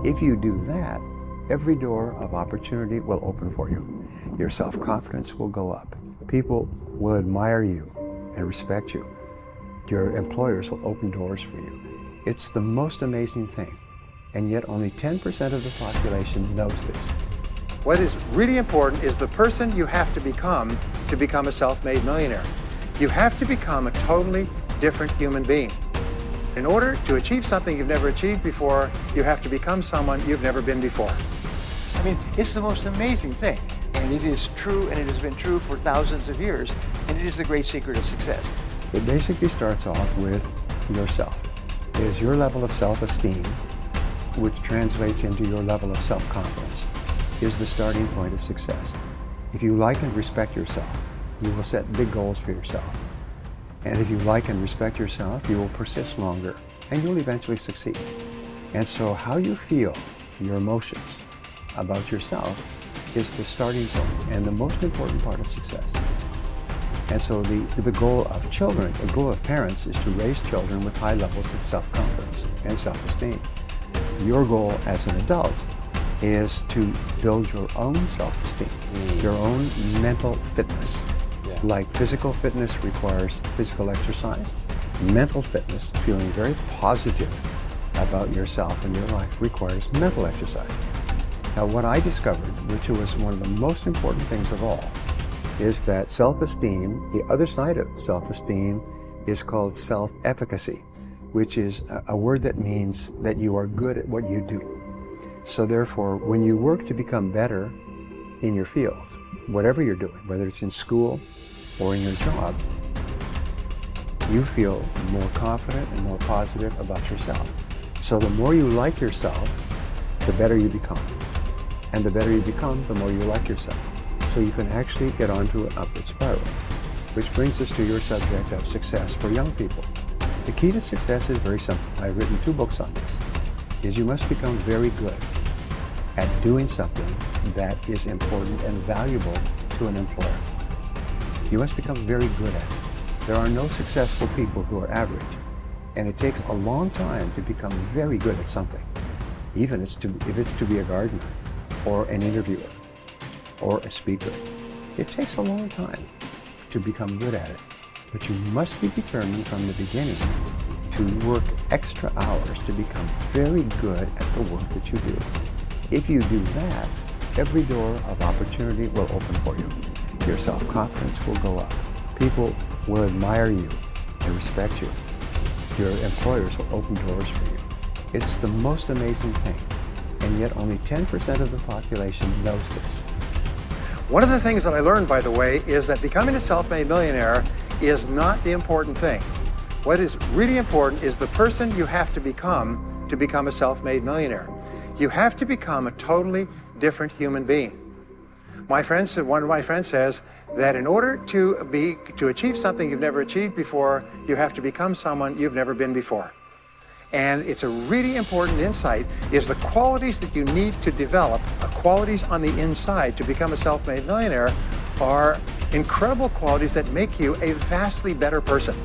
If you do that, every door of opportunity will open for you. Your self-confidence will go up. People will admire you and respect you. Your employers will open doors for you. It's the most amazing thing, and yet only 10% of the population knows this. What is really important is the person you have to become a self-made millionaire. You have to become a totally different human being. In order to achieve something you've never achieved before, you have to become someone you've never been before. I mean, it's the most amazing thing, and it is true, and it has been true for thousands of years, and it is the great secret of success. It basically starts off with yourself. It is your level of self-esteem, which translates into your level of self-confidence, is the starting point of success. If you like and respect yourself, you will set big goals for yourself. And if you like and respect yourself, you will persist longer, and you'll eventually succeed. And so how you feel, your emotions about yourself, is the starting point and the most important part of success. And so the goal of children, the goal of parents, is to raise children with high levels of self-confidence and self-esteem. Your goal as an adult is to build your own self-esteem, your own mental fitness. Yeah. Like physical fitness requires physical exercise, mental fitness, feeling very positive about yourself and your life, requires mental exercise. Now, what I discovered, which was one of the most important things of all, is that self-esteem, the other side of self-esteem, is called self-efficacy, which is a word that means that you are good at what you do. So therefore, when you work to become better in your field, whatever you're doing, whether it's in school or in your job, you feel more confident and more positive about yourself. So the more you like yourself, the better you become. And the better you become, the more you like yourself. So you can actually get onto an upward spiral. Which brings us to your subject of success for young people. The key to success is very simple. I've written 2 books on this. Is you must become very good at doing something that is important and valuable to an employer. You must become very good at it. There are no successful people who are average, and it takes a long time to become very good at something, even if it's to be a gardener, or an interviewer, or a speaker. It takes a long time to become good at it, but you must be determined from the beginning to work extra hours to become very good at the work that you do. If you do that, every door of opportunity will open for you. Your self-confidence will go up. People will admire you and respect you. Your employers will open doors for you. It's the most amazing thing, and yet only 10% of the population knows this. One of the things that I learned, by the way, is that becoming a self-made millionaire is not the important thing. What is really important is the person you have to become a self-made millionaire. You have to become a totally different human being. One of my friends says that in order to achieve something you've never achieved before, you have to become someone you've never been before. And it's a really important insight, is the qualities that you need to develop, qualities on the inside to become a self-made millionaire, are incredible qualities that make you a vastly better person.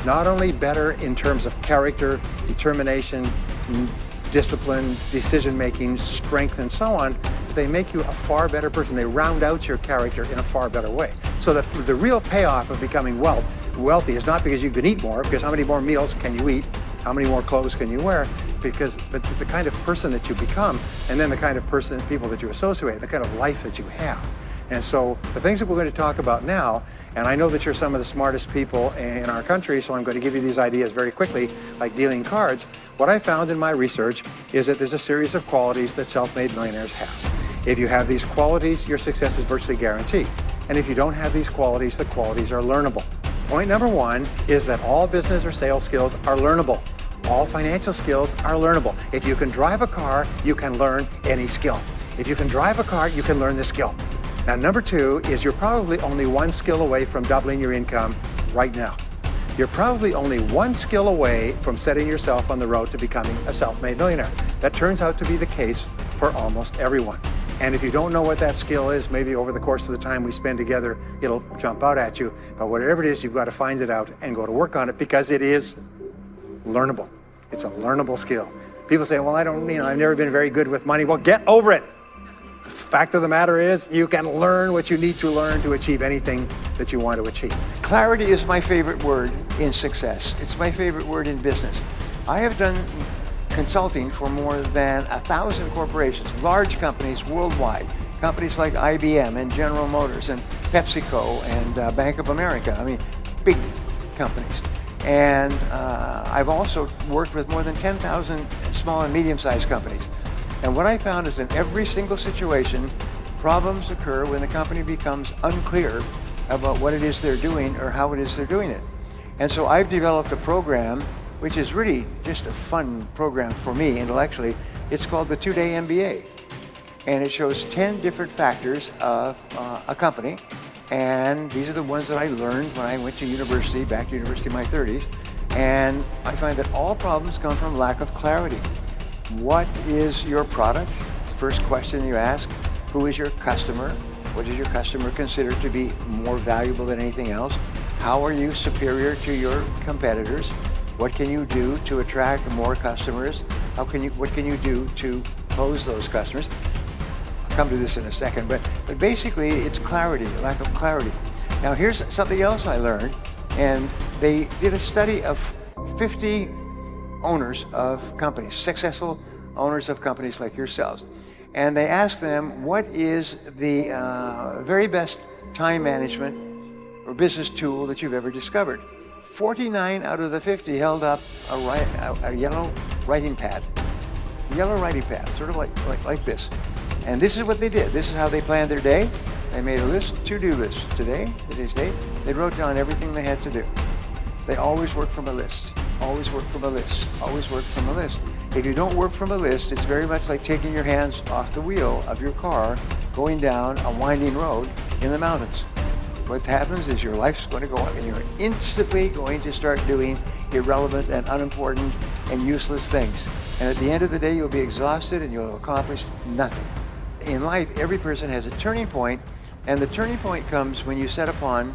Not only better in terms of character, determination, discipline, decision-making, strength, and so on, they make you a far better person. They round out your character in a far better way. So that the real payoff of becoming wealthy is not because you can eat more, because how many more meals can you eat? How many more clothes can you wear? But it's the kind of person that you become, and then the kind of people that you associate, the kind of life that you have. And so the things that we're going to talk about now, and I know that you're some of the smartest people in our country, so I'm going to give you these ideas very quickly, like dealing cards. What I found in my research is that there's a series of qualities that self-made millionaires have. If you have these qualities, your success is virtually guaranteed. And if you don't have these qualities, the qualities are learnable. Point number 1 is that all business or sales skills are learnable. All financial skills are learnable. If you can drive a car, you can learn any skill. If you can drive a car, you can learn this skill. Now, number 2 is you're probably only 1 skill away from doubling your income right now. You're probably only 1 skill away from setting yourself on the road to becoming a self-made millionaire. That turns out to be the case for almost everyone. And if you don't know what that skill is, maybe over the course of the time we spend together, it'll jump out at you. But whatever it is, you've got to find it out and go to work on it, because it is learnable. It's a learnable skill. People say, well, I've never been very good with money. Well, get over it. The fact of the matter is, you can learn what you need to learn to achieve anything that you want to achieve. Clarity is my favorite word in success. It's my favorite word in business. I have done consulting for more than 1,000 corporations, large companies worldwide, companies like IBM and General Motors and PepsiCo and Bank of America. I mean, big companies. And I've also worked with more than 10,000 small and medium-sized companies. And what I found is in every single situation, problems occur when the company becomes unclear about what it is they're doing or how it is they're doing it. And so I've developed a program which is really just a fun program for me intellectually. It's called the 2-Day MBA. And it shows 10 different factors of a company. And these are the ones that I learned when I went to university, back to university in my 30s. And I find that all problems come from lack of clarity. What is your product? The first question you ask. Who is your customer? What does your customer consider to be more valuable than anything else? How are you superior to your competitors? What can you do to attract more customers? What can you do to close those customers? I'll come to this in a second, but basically it's clarity, lack of clarity. Now here's something else I learned, and they did a study of 50 owners of companies, successful owners of companies like yourselves. And they asked them, what is the very best time management or business tool that you've ever discovered? 49 out of the 50 held up a yellow writing pad. Yellow writing pad, sort of like this. And this is what they did. This is how they planned their day. They made a list, to-do list. Today's date, they wrote down everything they had to do. They always work from a list. Always work from a list. Always work from a list. If you don't work from a list, it's very much like taking your hands off the wheel of your car going down a winding road in the mountains. What happens is your life's going to go up and you're instantly going to start doing irrelevant and unimportant and useless things. And at the end of the day, you'll be exhausted and you'll have accomplished nothing. In life, every person has a turning point, and the turning point comes when you set upon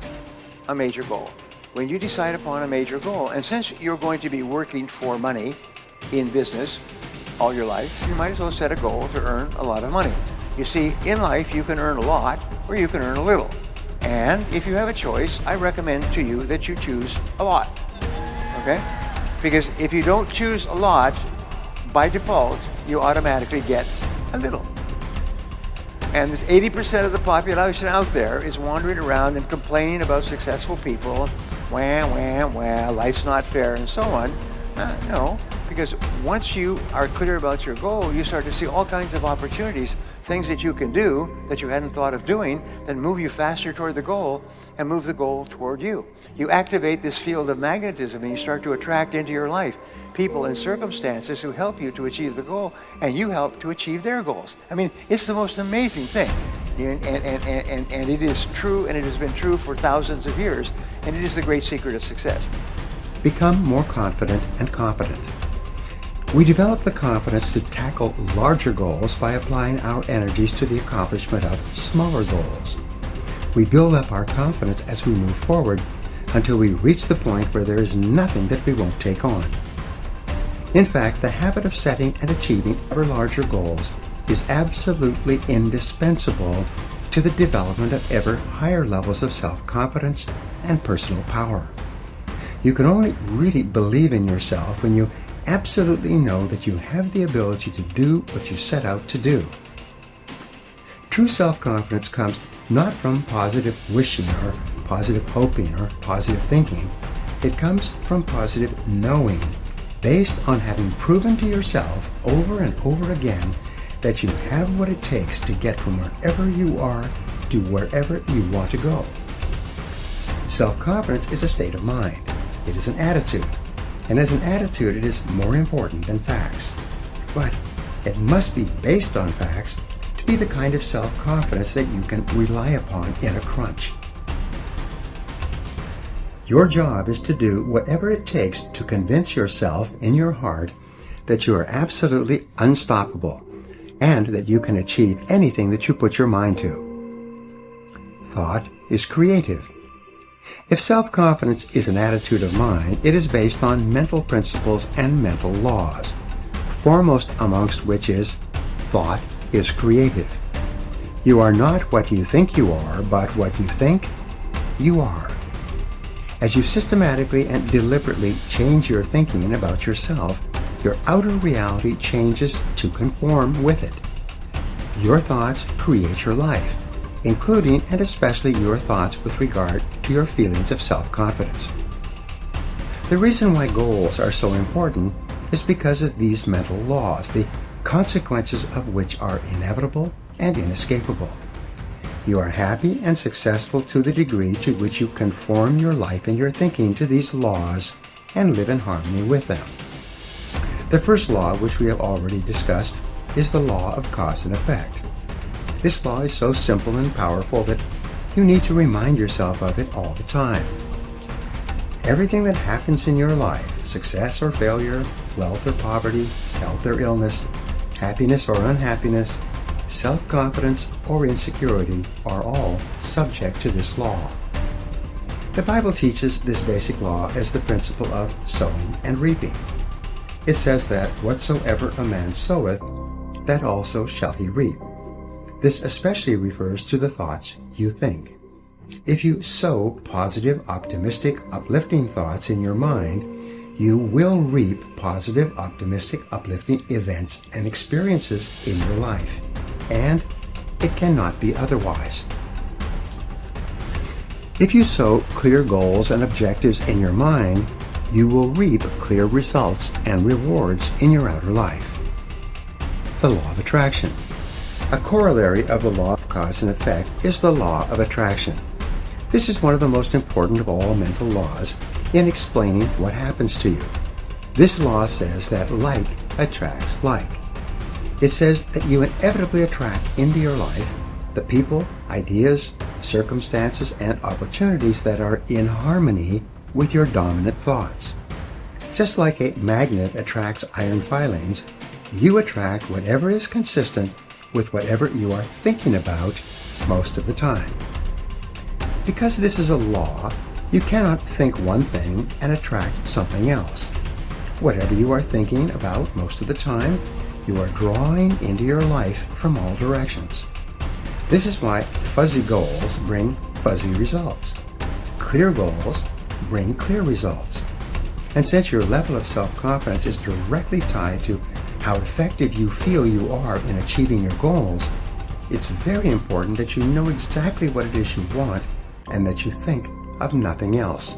a major goal. When you decide upon a major goal, and since you're going to be working for money in business all your life, you might as well set a goal to earn a lot of money. You see, in life, you can earn a lot or you can earn a little. And if you have a choice, I recommend to you that you choose a lot, okay? Because if you don't choose a lot, by default, you automatically get a little. And this 80% of the population out there is wandering around and complaining about successful people, life's not fair, and so on. No, because once you are clear about your goal, you start to see all kinds of opportunities, things that you can do that you hadn't thought of doing, that move you faster toward the goal and move the goal toward you. You activate this field of magnetism and you start to attract into your life people and circumstances who help you to achieve the goal, and you help to achieve their goals. I mean, it's the most amazing thing. And it is true, and it has been true for thousands of years, and it is the great secret of success. Become more confident and competent. We develop the confidence to tackle larger goals by applying our energies to the accomplishment of smaller goals. We build up our confidence as we move forward until we reach the point where there is nothing that we won't take on. In fact, the habit of setting and achieving ever larger goals is absolutely indispensable to the development of ever higher levels of self-confidence and personal power. You can only really believe in yourself when you absolutely know that you have the ability to do what you set out to do. True self-confidence comes not from positive wishing or positive hoping or positive thinking. It comes from positive knowing, based on having proven to yourself over and over again that you have what it takes to get from wherever you are to wherever you want to go. Self-confidence is a state of mind. It is an attitude. And as an attitude, it is more important than facts. But it must be based on facts to be the kind of self-confidence that you can rely upon in a crunch. Your job is to do whatever it takes to convince yourself in your heart that you are absolutely unstoppable and that you can achieve anything that you put your mind to. Thought is creative. If self-confidence is an attitude of mind, it is based on mental principles and mental laws. foremost amongst which is thought is creative. You are not what you think you are, but what you think you are. As you systematically and deliberately change your thinking about yourself, your outer reality changes to conform with it. Your thoughts create your life, including and especially your thoughts with regard to your feelings of self-confidence. The reason why goals are so important is because of these mental laws, the consequences of which are inevitable and inescapable. You are happy and successful to the degree to which you conform your life and your thinking to these laws and live in harmony with them. The first law, which we have already discussed, is the law of cause and effect. This law is so simple and powerful that you need to remind yourself of it all the time. Everything that happens in your life, success or failure, wealth or poverty, health or illness, happiness or unhappiness, self-confidence or insecurity, are all subject to this law. The Bible teaches this basic law as the principle of sowing and reaping. It says that whatsoever a man soweth, that also shall he reap. This especially refers to the thoughts you think. If you sow positive, optimistic, uplifting thoughts in your mind, you will reap positive, optimistic, uplifting events and experiences in your life. And it cannot be otherwise. If you sow clear goals and objectives in your mind, you will reap clear results and rewards in your outer life. The law of attraction. A corollary of the law of cause and effect is the law of attraction. This is one of the most important of all mental laws in explaining what happens to you. This law says that like attracts like. It says that you inevitably attract into your life the people, ideas, circumstances, and opportunities that are in harmony with your dominant thoughts. Just like a magnet attracts iron filings, you attract whatever is consistent with whatever you are thinking about most of the time. Because this is a law, you cannot think one thing and attract something else. Whatever you are thinking about most of the time, you are drawing into your life from all directions. This is why fuzzy goals bring fuzzy results. Clear goals bring clear results. And since your level of self-confidence is directly tied to how effective you feel you are in achieving your goals, it's very important that you know exactly what it is you want and that you think of nothing else.